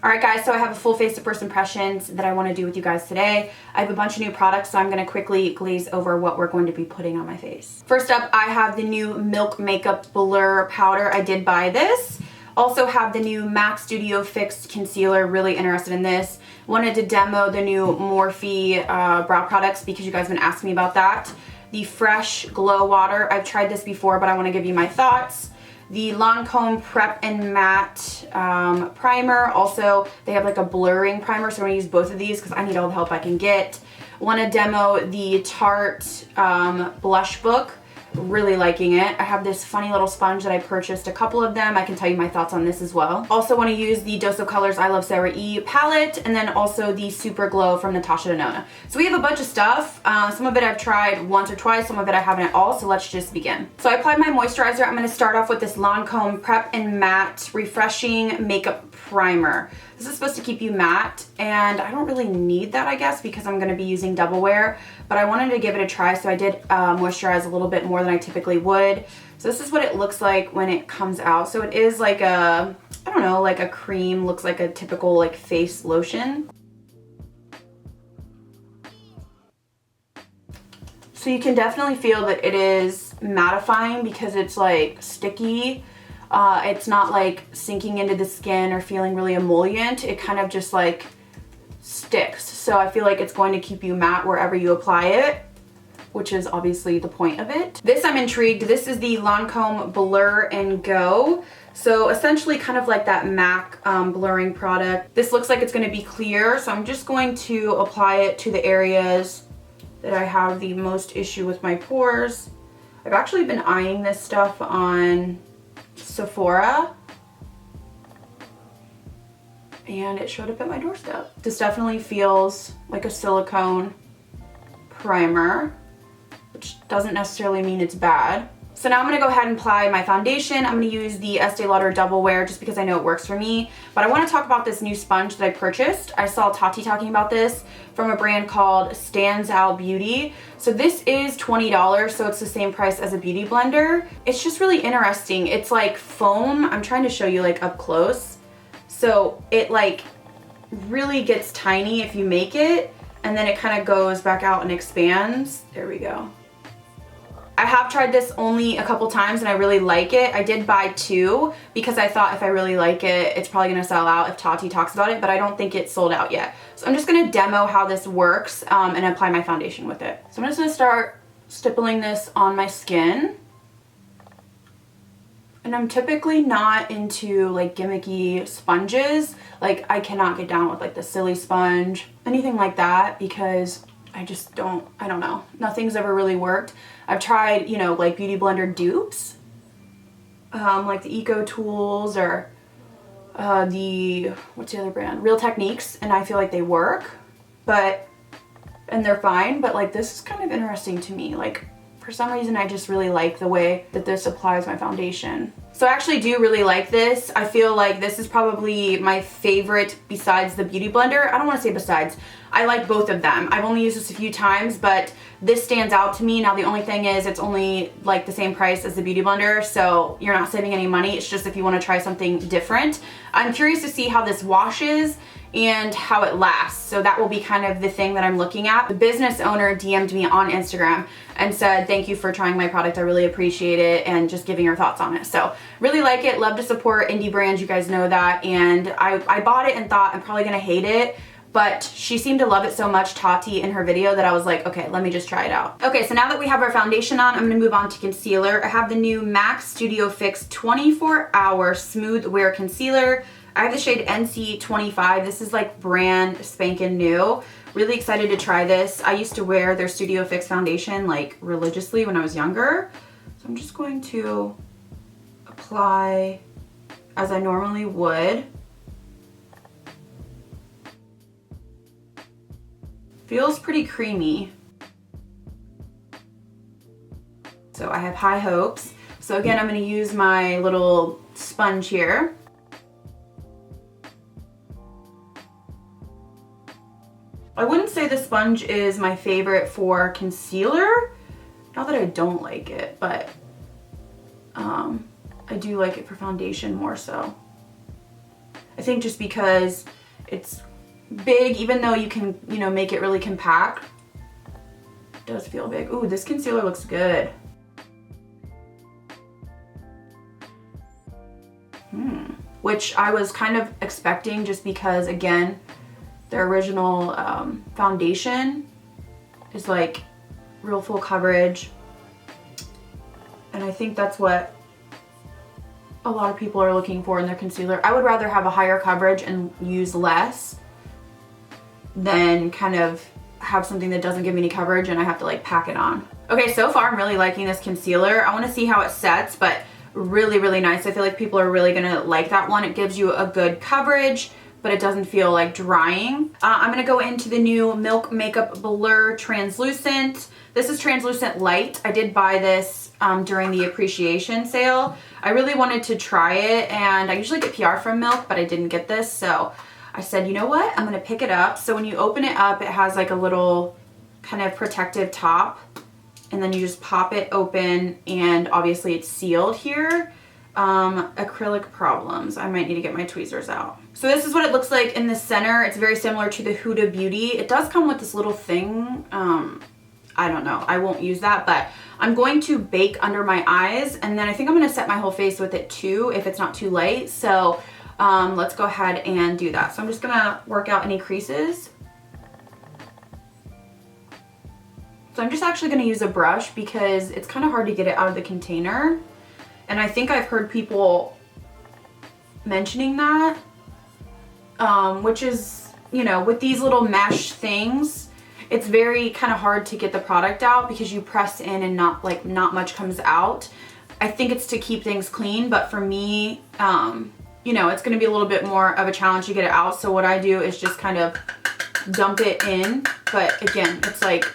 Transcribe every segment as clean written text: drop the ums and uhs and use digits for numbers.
Alright guys, so I have a full face of first impressions that I want to do with you guys today. I have a bunch of new products, so I'm going to quickly glaze over what we're going to be putting on my face. First up, I have the new Milk Makeup Blur Powder. I did buy this. Also have the new MAC Studio Fix Concealer. Really interested in this. Wanted to demo the new Morphe brow products because you guys have been asking me about that. The Fresh Glow Water. I've tried this before, but I want to give you my thoughts. The Lancome Prep and Matte Primer. Also, they have like a blurring primer, so I'm going to use both of these because I need all the help I can get. Want to demo the Tarte Blush Book. Really liking it. I have this funny little sponge that I purchased, a couple of them. I can tell you my thoughts on this as well. Also want to use the Dose of Colors I Love Sarah E palette, and then also the Super Glow from Natasha Denona. So we have a bunch of stuff. Some of it I've tried once or twice, some of it I haven't at all, so let's just begin. So I applied my moisturizer. I'm going to start off with this Lancome Prep and Matte Refreshing Makeup Primer. This is supposed to keep you matte, and I don't really need that, I guess, because I'm going to be using double wear, but I wanted to give it a try, so I did moisturize a little bit more than I typically would. So this is what it looks like when it comes out. So it is like a, I don't know, like a cream, looks like a typical like face lotion. So you can definitely feel that it is mattifying because it's like sticky. It's not like sinking into the skin or feeling really emollient. It kind of just like sticks. So I feel like it's going to keep you matte wherever you apply it, which is obviously the point of it. This I'm intrigued. This is the Lancome Blur and Go. So essentially kind of like that MAC blurring product. This looks like it's going to be clear, so I'm just going to apply it to the areas that I have the most issue with my pores. I've actually been eyeing this stuff on Sephora, and it showed up at my doorstep. This definitely feels like a silicone primer, which doesn't necessarily mean it's bad. So now I'm going to go ahead and apply my foundation. I'm going to use the Estee Lauder Double Wear just because I know it works for me. But I want to talk about this new sponge that I purchased. I saw Tati talking about this from a brand called Stands Out Beauty. So this is $20, so it's the same price as a beauty blender. It's just really interesting. It's like foam. I'm trying to show you like up close. So it like really gets tiny if you make it, and then it kind of goes back out and expands. There we go. I have tried this only a couple times and I really like it. I did buy two because I thought if I really like it, it's probably going to sell out if Tati talks about it, but I don't think it's sold out yet. So I'm just going to demo how this works and apply my foundation with it. So I'm just going to start stippling this on my skin. And I'm typically not into like gimmicky sponges. Like I cannot get down with like the silly sponge, anything like that, because I just don't, I don't know. Nothing's ever really worked. I've tried, you know, like beauty blender dupes, like the Eco Tools or what's the other brand? Real Techniques, and I feel like they work, and they're fine, but like this is kind of interesting to me. Like for some reason I just really like the way that this applies my foundation. So I actually do really like this. I feel like this is probably my favorite besides the beauty blender. I don't want to say besides. I like both of them. I've only used this a few times, but this stands out to me. Now the only thing is it's only like the same price as the beauty blender, so you're not saving any money. It's just if you want to try something different. I'm curious to see how this washes and how it lasts. So that will be kind of the thing that I'm looking at. The business owner DM'd me on Instagram and said, thank you for trying my product. I really appreciate it, and just giving her thoughts on it. So really like it. Love to support indie brands. You guys know that. And I bought it and thought I'm probably going to hate it, but she seemed to love it so much, Tati, in her video, that I was like, okay, let me just try it out. Okay, so now that we have our foundation on, I'm going to move on to concealer. I have the new MAC Studio Fix 24 Hour Smooth Wear Concealer. I have the shade NC25. This is like brand spanking new. Really excited to try this. I used to wear their Studio Fix foundation like religiously when I was younger. So I'm just going to apply as I normally would. Feels pretty creamy. So I have high hopes. So again, I'm going to use my little sponge here. I wouldn't say the sponge is my favorite for concealer. Not that I don't like it, but I do like it for foundation more so. I think just because it's big, even though you can, you know, make it really compact, it does feel big. Ooh, this concealer looks good. Which I was kind of expecting just because, again, the original foundation is like real full coverage. And I think that's what a lot of people are looking for in their concealer. I would rather have a higher coverage and use less than kind of have something that doesn't give me any coverage and I have to like pack it on. Okay, so far I'm really liking this concealer. I want to see how it sets, but really, really nice. I feel like people are really gonna like that one. It gives you a good coverage, but it doesn't feel like drying. I'm gonna go into the new Milk Makeup Blur Translucent. This is Translucent Light. I did buy this during the appreciation sale. I really wanted to try it, and I usually get PR from Milk, but I didn't get this, so I said, you know what? I'm gonna pick it up. So when you open it up, it has like a little kind of protective top, and then you just pop it open, and obviously it's sealed here. Acrylic problems. I might need to get my tweezers out. So this is what it looks like in the center. It's very similar to the Huda Beauty. It does come with this little thing. I don't know. I won't use that, but I'm going to bake under my eyes, and then I think I'm going to set my whole face with it too if it's not too light. So let's go ahead and do that. So I'm just going to work out any creases. So I'm just actually going to use a brush because it's kind of hard to get it out of the container. And I think I've heard people mentioning that, which is, you know, with these little mesh things, it's very kind of hard to get the product out because you press in and not much comes out. I think it's to keep things clean, but for me, you know, it's going to be a little bit more of a challenge to get it out. So what I do is just kind of dump it in, but again, it's like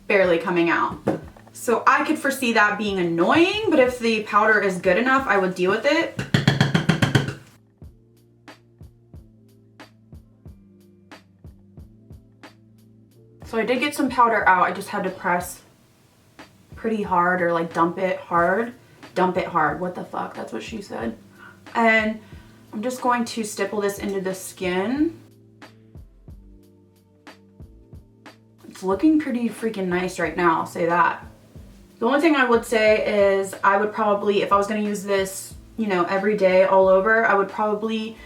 barely coming out. So I could foresee that being annoying, but if the powder is good enough, I would deal with it. So I did get some powder out. I just had to press pretty hard, or like dump it hard. Dump it hard. What the fuck? That's what she said. And I'm just going to stipple this into the skin. It's looking pretty freaking nice right now, I'll say that. The only thing I would say is I would probably, if I was going to use this, you know, every day all over, I would probably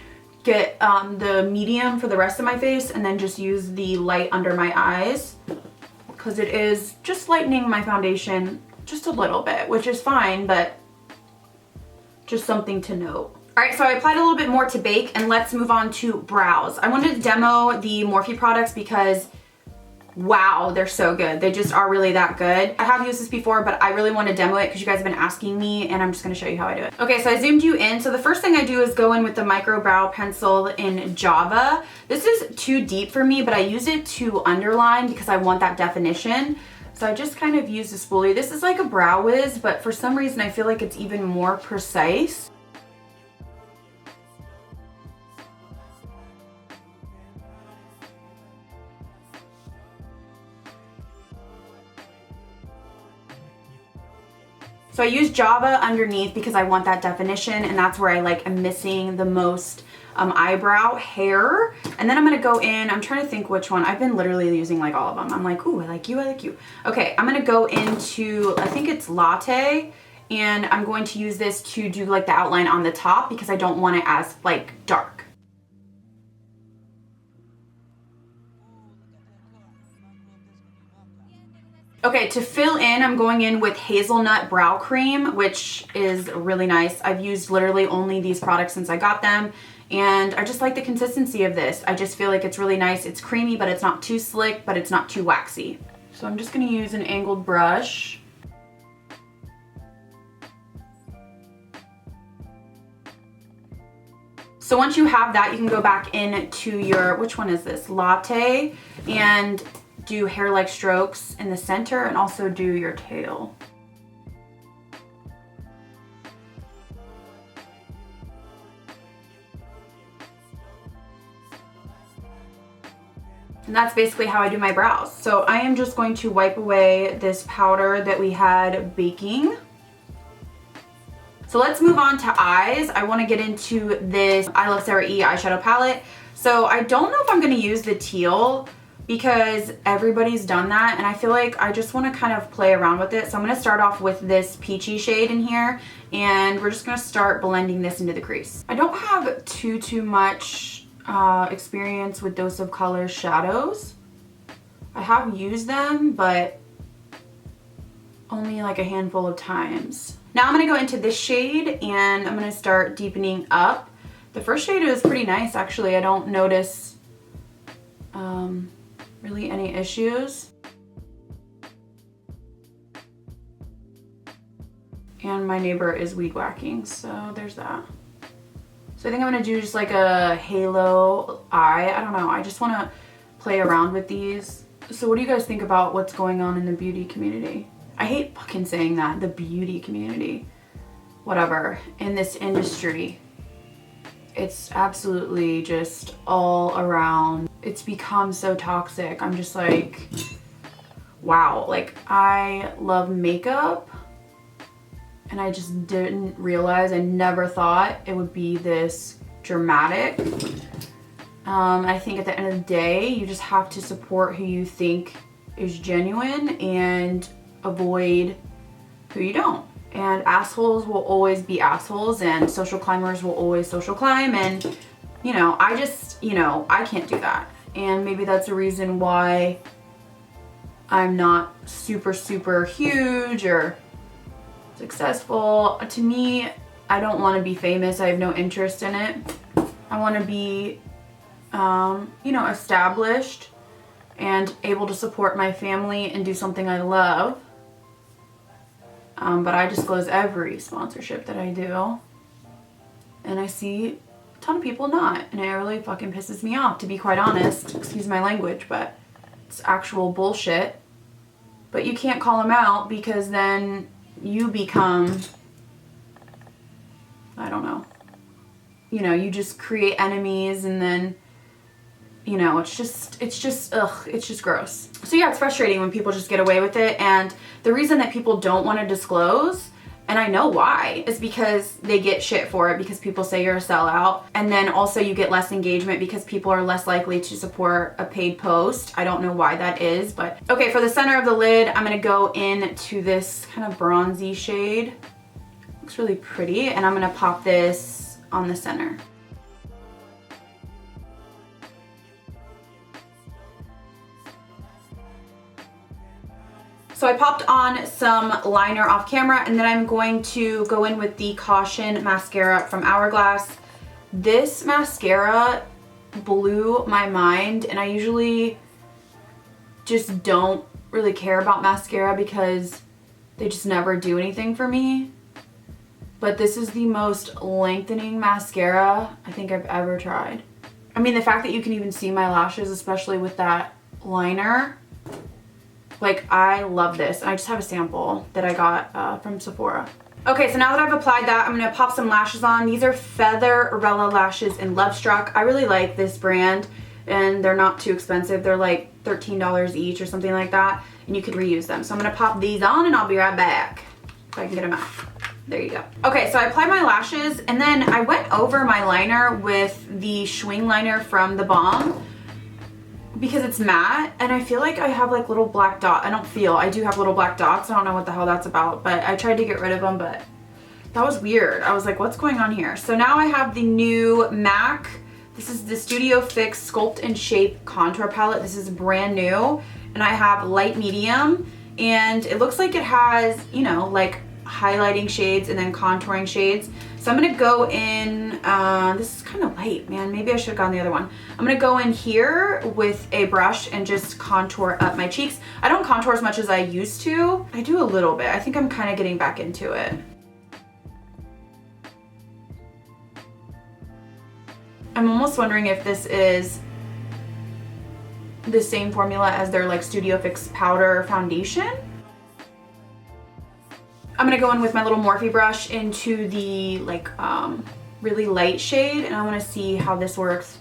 get the medium for the rest of my face and then just use the light under my eyes, because it is just lightening my foundation just a little bit, which is fine, but just something to note. All right, so I applied a little bit more to bake, and let's move on to brows. I wanted to demo the Morphe products because wow, they're so good. They just are really that good. I have used this before, but I really want to demo it because you guys have been asking me, and I'm just going to show you how I do it. Okay, so I zoomed you in. So the first thing I do is go in with the micro brow pencil in Java. This is too deep for me, but I use it to underline because I want that definition. So I just kind of use the spoolie. This is like a Brow Wiz, but for some reason I feel like it's even more precise. So I use Java underneath because I want that definition, and that's where I like am missing the most eyebrow hair. And then I'm gonna go in, I'm trying to think which one. I've been literally using like all of them. I'm like, ooh, I like you, I like you. Okay, I'm gonna go into, I think it's Latte, and I'm going to use this to do like the outline on the top because I don't want it as like dark. Okay, to fill in, I'm going in with Hazelnut Brow Cream, which is really nice. I've used literally only these products since I got them, and I just like the consistency of this. I just feel like it's really nice. It's creamy, but it's not too slick, but it's not too waxy. So I'm just gonna use an angled brush. So once you have that, you can go back into your, which one is this? Latte, and do hair-like strokes in the center, and also do your tail. And that's basically how I do my brows. So I am just going to wipe away this powder that we had baking. So let's move on to eyes. I want to get into this I Love Sarah E eyeshadow palette. So I don't know if I'm going to use the teal because everybody's done that, and I feel like I just want to kind of play around with it. So I'm going to start off with this peachy shade in here, and we're just going to start blending this into the crease. I don't have too much experience with Dose of Color shadows. I have used them, but only like a handful of times. Now I'm going to go into this shade, and I'm going to start deepening up. The first shade is pretty nice, actually. I don't notice really any issues. And my neighbor is weed whacking, so there's that. So I think I'm going to do just like a halo eye. I don't know. I just want to play around with these. So what do you guys think about what's going on in the beauty community? I hate fucking saying that, the beauty community. Whatever. In this industry. It's absolutely just all around. It's become so toxic. I'm just like, wow. Like, I love makeup, and I just didn't realize, I never thought it would be this dramatic. I think at the end of the day, you just have to support who you think is genuine and avoid who you don't. And assholes will always be assholes, and social climbers will always social climb, and you know, I just, you know, I can't do that. And maybe that's a reason why I'm not super huge or successful. To me, I don't want to be famous. I have no interest in it. I want to be, you know, established and able to support my family and do something I love. But I disclose every sponsorship that I do, and I see a ton of people not, and it really fucking pisses me off, to be quite honest. Excuse my language, but it's actual bullshit. But you can't call them out, because then you become, I don't know, you know, you just create enemies, and then, you know, it's just ugh, it's just gross. So yeah, it's frustrating when people just get away with it, and the reason that people don't want to disclose, and I know why, is because they get shit for it, because people say you're a sellout, and then also you get less engagement because people are less likely to support a paid post. I don't know why that is, but okay, for the center of the lid, I'm gonna go into this kind of bronzy shade. Looks really pretty, and I'm gonna pop this on the center. So I popped on some liner off camera, and then I'm going to go in with the Caution mascara from Hourglass. This mascara blew my mind, and I usually just don't really care about mascara because they just never do anything for me. But this is the most lengthening mascara I think I've ever tried. I mean, the fact that you can even see my lashes, especially with that liner, like, I love this. And I just have a sample that I got from Sephora. Okay, so now that I've applied that, I'm gonna pop some lashes on. These are Featherella lashes in Love Struck. I really like this brand, and they're not too expensive. They're like $13 each or something like that, and you can reuse them. So I'm gonna pop these on, and I'll be right back if I can get them out. There you go. Okay, so I applied my lashes, and then I went over my liner with the Schwing liner from The Balm, because it's matte, and I feel like I have like little black dots. I do have little black dots. I don't know what the hell that's about, but I tried to get rid of them, but that was weird. I was like, what's going on here? So now I have the new MAC. This is the Studio Fix Sculpt and Shape Contour Palette. This is brand new, and I have light medium, and it looks like it has, you know, like highlighting shades and then contouring shades. So I'm gonna go in, this is kind of light, man. Maybe I should have gone the other one. I'm gonna go in here with a brush and just contour up my cheeks. I don't contour as much as I used to. I do a little bit. I think I'm kind of getting back into it. I'm almost wondering if this is the same formula as their like Studio Fix powder foundation. I'm gonna go in with my little Morphe brush into the like really light shade, and I wanna see how this works.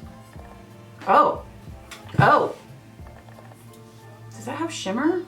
Oh, does that have shimmer?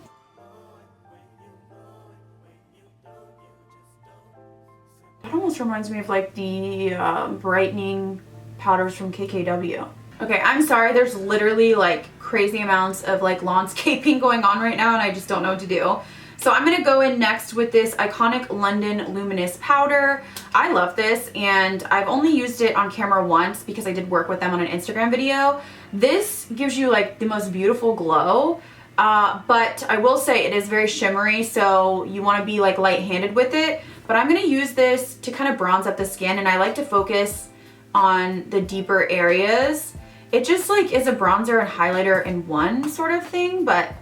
That almost reminds me of like the brightening powders from KKW. Okay, I'm sorry, there's literally like crazy amounts of like landscaping going on right now and I just don't know what to do. So I'm gonna go in next with this Iconic London Luminous Powder. I love this and I've only used it on camera once because I did work with them on an Instagram video. This gives you like the most beautiful glow, but I will say it is very shimmery, so you wanna be like light-handed with it. But I'm gonna use this to kind of bronze up the skin, and I like to focus on the deeper areas. It just like is a bronzer and highlighter in one sort of thing, but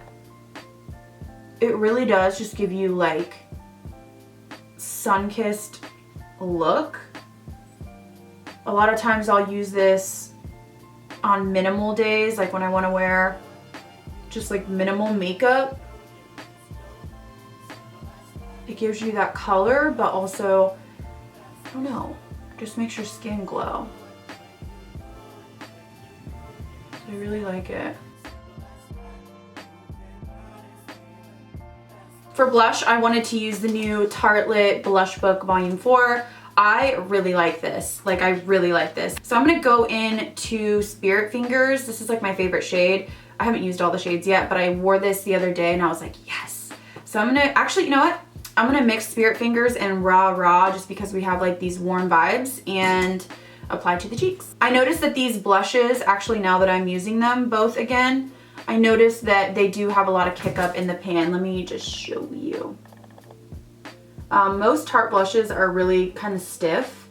it really does just give you like sun-kissed look. A lot of times I'll use this on minimal days, like when I want to wear just like minimal makeup. It gives you that color, but also, I don't know, just makes your skin glow. I really like it. For blush, I wanted to use the new Tartelette Blush Book Volume 4. I really like this. Like, I really like this. So I'm gonna go in to Spirit Fingers. This is like my favorite shade. I haven't used all the shades yet, but I wore this the other day and I was like, yes. So I'm gonna, actually, you know what? I'm gonna mix Spirit Fingers and Raw just because we have like these warm vibes, and apply to the cheeks. I noticed that these blushes, actually now that I'm using them both again, I noticed that they do have a lot of kick up in the pan. Let me just show you. Most Tarte blushes are really kind of stiff.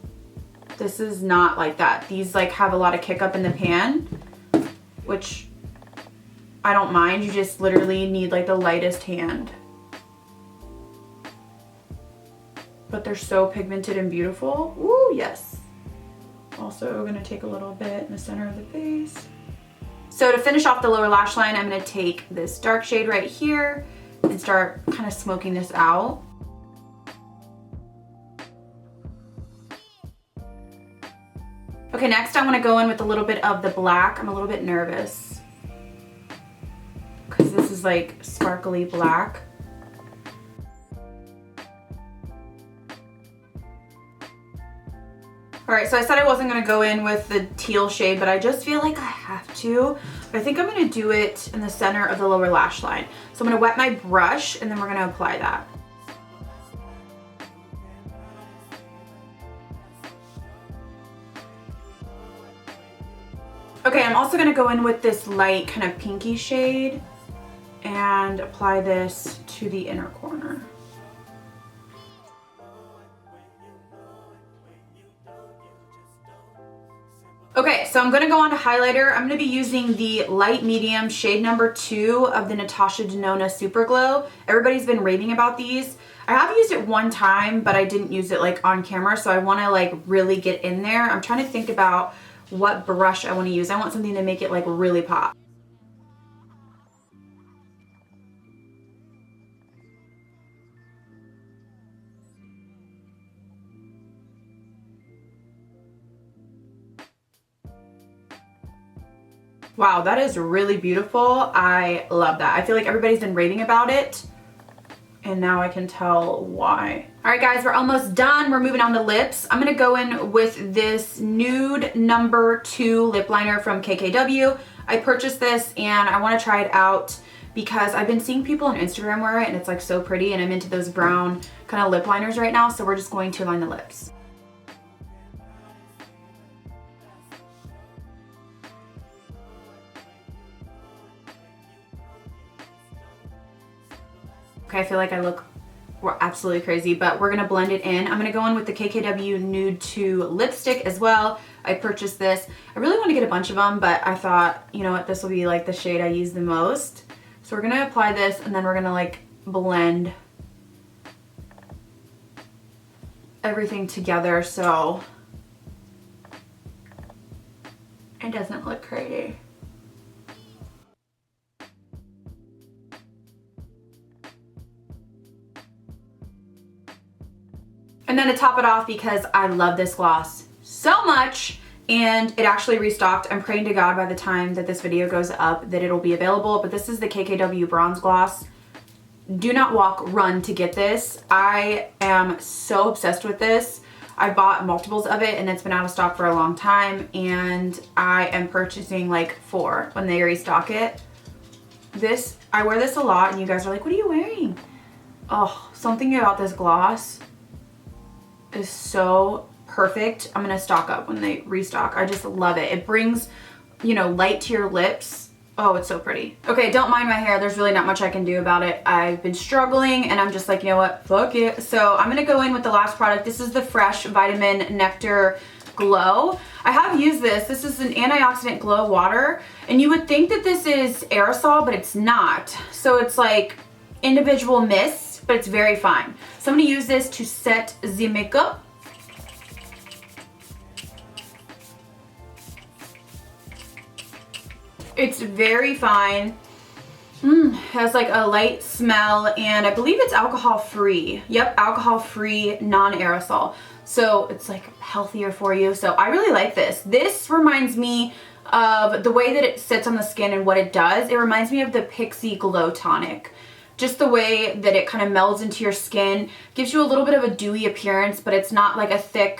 This is not like that. These like have a lot of kick up in the pan, which I don't mind. You just literally need like the lightest hand. But they're so pigmented and beautiful. Ooh, yes. Also gonna take a little bit in the center of the face. So to finish off the lower lash line, I'm gonna take this dark shade right here and start kind of smoking this out. Okay, next I wanna go in with a little bit of the black. I'm a little bit nervous because this is like sparkly black. All right, so I said I wasn't gonna go in with the teal shade, but I just feel like I have to. I think I'm gonna do it in the center of the lower lash line. So I'm gonna wet my brush and then we're gonna apply that. Okay, I'm also gonna go in with this light kind of pinky shade and apply this to the inner corner. Okay, so I'm gonna go on to highlighter. I'm gonna be using the light medium shade number 2 of the Natasha Denona Super Glow. Everybody's been raving about these. I have used it one time, but I didn't use it like on camera, so I wanna like really get in there. I'm trying to think about what brush I wanna use. I want something to make it like really pop. Wow, that is really beautiful. I love that. I feel like everybody's been raving about it, and now I can tell why. All right, guys, we're almost done. We're moving on to lips. I'm gonna go in with this nude number 2 lip liner from KKW. I purchased this and I wanna try it out because I've been seeing people on Instagram wear it and it's like so pretty, and I'm into those brown kind of lip liners right now, so we're just going to line the lips. Okay, I feel like I look absolutely crazy, but we're gonna blend it in. I'm gonna go in with the KKW Nude 2 lipstick as well. I purchased this. I really want to get a bunch of them, but I thought, you know what, this will be like the shade I use the most. So we're gonna apply this and then we're gonna like blend everything together so it doesn't look crazy. And then to top it off, because I love this gloss so much and it actually restocked, I'm praying to God by the time that this video goes up that it'll be available, but this is the KKW Bronze Gloss. Do not walk, run to get this. I am so obsessed with this. I bought multiples of it and it's been out of stock for a long time, and I am purchasing like 4 when they restock it. This, I wear this a lot and you guys are like, what are you wearing? Oh, something about this gloss is so perfect. I'm gonna stock up when they restock. I just love it. It brings, you know, light to your lips. Oh, it's so pretty. Okay, don't mind my hair. There's really not much I can do about it. I've been struggling and I'm just like, you know what, fuck it. So I'm gonna go in with the last product. This is the Fresh Vitamin Nectar Glow. I have used this. This is an antioxidant glow water, and you would think that this is aerosol, but it's not. So it's like individual mists, but it's very fine. So I'm gonna use this to set the makeup. It's very fine. Has like a light smell, and I believe it's alcohol free. Yep, alcohol free, non-aerosol. So it's like healthier for you. So I really like this. This reminds me of the way that it sits on the skin and what it does. It reminds me of the Pixi Glow Tonic. Just the way that it kind of melds into your skin. Gives you a little bit of a dewy appearance, but it's not like a thick,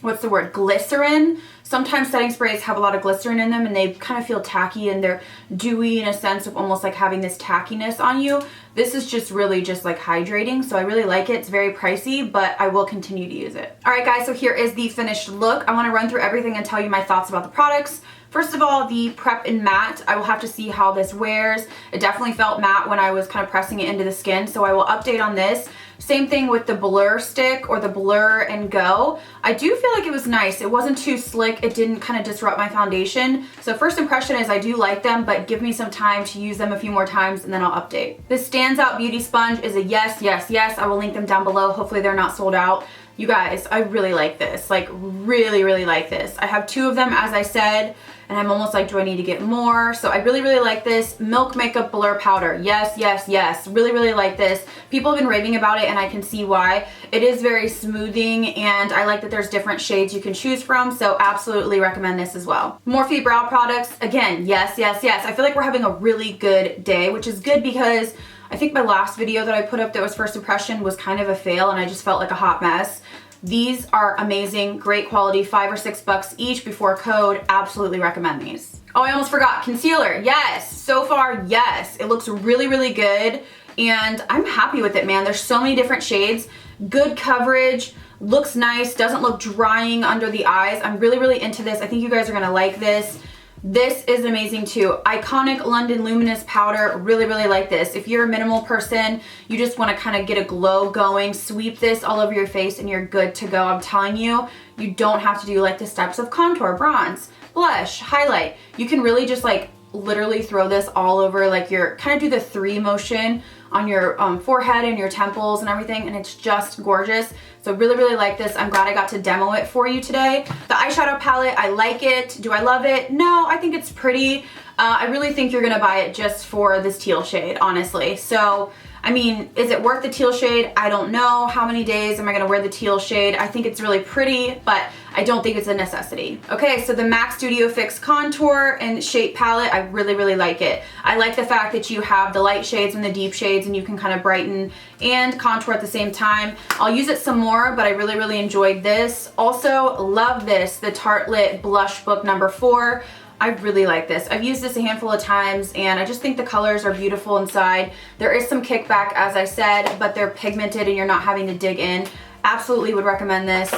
what's the word, glycerin. Sometimes setting sprays have a lot of glycerin in them and they kind of feel tacky and they're dewy in a sense of almost like having this tackiness on you. This is just really just like hydrating, so I really like it. It's very pricey, but I will continue to use it. All right guys, so here is the finished look. I want to run through everything and tell you my thoughts about the products. First of all, the Prep and Matte, I will have to see how this wears. It definitely felt matte when I was kind of pressing it into the skin, so I will update on this. Same thing with the Blur Stick or the Blur and Go. I do feel like it was nice. It wasn't too slick. It didn't kind of disrupt my foundation. So first impression is I do like them, but give me some time to use them a few more times and then I'll update. This Stands Out Beauty Sponge is a yes, yes, yes. I will link them down below. Hopefully they're not sold out. You guys, I really like this. Like really, really like this. I have 2 of them, as I said, and I'm almost like, do I need to get more? So I really, really like this. Milk Makeup Blur Powder. Yes, yes, yes. Really, really like this. People have been raving about it and I can see why. It is very smoothing and I like that there's different shades you can choose from, so absolutely recommend this as well. Morphe Brow Products. Again, yes, yes, yes. I feel like we're having a really good day, which is good because I think my last video that I put up that was first impression was kind of a fail and I just felt like a hot mess. These are amazing, great quality, $5 or $6 each before code. Absolutely recommend these. Oh, I almost forgot, concealer. Yes, so far, yes. It looks really, really good and I'm happy with it, man. There's so many different shades, good coverage, looks nice, doesn't look drying under the eyes. I'm really, really into this. I think you guys are gonna like this. This is amazing too. Iconic London Luminous Powder. Really, really like this. If you're a minimal person, you just want to kind of get a glow going, sweep this all over your face and you're good to go. I'm telling you, you don't have to do like the steps of contour, bronze, blush, highlight. You can really just like literally throw this all over, like your, kind of do the 3 motion on your forehead and your temples and everything, and it's just gorgeous. So really, really like this. I'm glad I got to demo it for you today. The eyeshadow palette, I like it. Do I love it? No, I think it's pretty. I really think you're gonna buy it just for this teal shade, honestly. So, I mean, is it worth the teal shade? I don't know. How many days am I gonna wear the teal shade? I think it's really pretty, but I don't think it's a necessity. Okay, so the MAC Studio Fix Contour and Shape Palette, I really, really like it. I like the fact that you have the light shades and the deep shades and you can kind of brighten and contour at the same time. I'll use it some more, but I really, really enjoyed this. Also, love this, the Tartelette Blush Book number 4. I really like this. I've used this a handful of times and I just think the colors are beautiful inside. There is some kickback, as I said, but they're pigmented and you're not having to dig in. Absolutely would recommend this.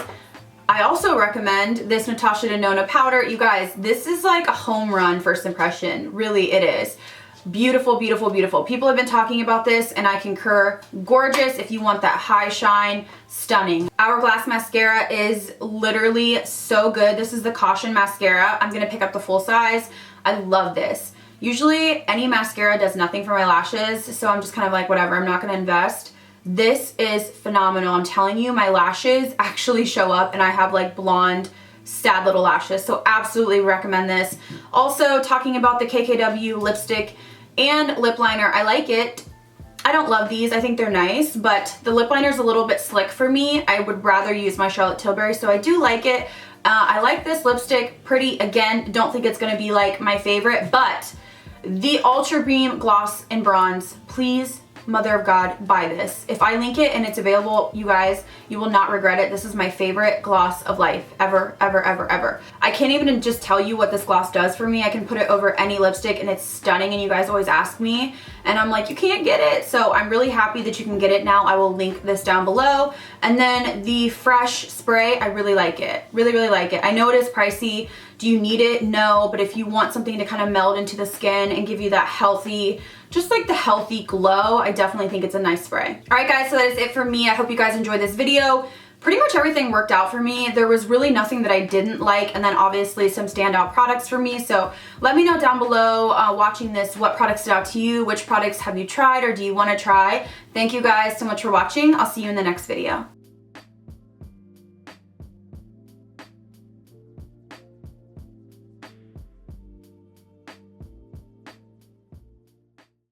I also recommend this Natasha Denona powder. You guys, this is like a home run first impression. Really, it is. Beautiful, beautiful, beautiful. People have been talking about this and I concur. Gorgeous if you want that high shine. Stunning. Hourglass mascara is literally so good. This is the Caution mascara. I'm gonna pick up the full size. I love this. Usually any mascara does nothing for my lashes, so I'm just kind of like, whatever, I'm not gonna invest. This is phenomenal. I'm telling you, my lashes actually show up and I have like blonde, sad little lashes, so absolutely recommend this. Also, talking about the KKW lipstick and lip liner, I like it. I don't love these. I think they're nice, but the lip liner is a little bit slick for me. I would rather use my Charlotte Tilbury, so I do like it. I like this lipstick. Pretty. Again, don't think it's going to be like my favorite, but the Ultra Beam Gloss in Bronze, please, mother of God, buy this. If I link it and it's available, you guys, you will not regret it. This is my favorite gloss of life ever, ever, ever, ever. I can't even just tell you what this gloss does for me. I can put it over any lipstick and it's stunning, and you guys always ask me and I'm like, you can't get it. So I'm really happy that you can get it now. I will link this down below. And then the Fresh spray, I really like it. Really, really like it. I know it is pricey. Do you need it? No, but if you want something to kind of meld into the skin and give you that healthy, just like the healthy glow, I definitely think it's a nice spray. All right guys, so that is it for me. I hope you guys enjoyed this video. Pretty much everything worked out for me. There was really nothing that I didn't like, and then obviously some standout products for me. So let me know down below watching this what products stood out to you, which products have you tried or do you want to try. Thank you guys so much for watching. I'll see you in the next video.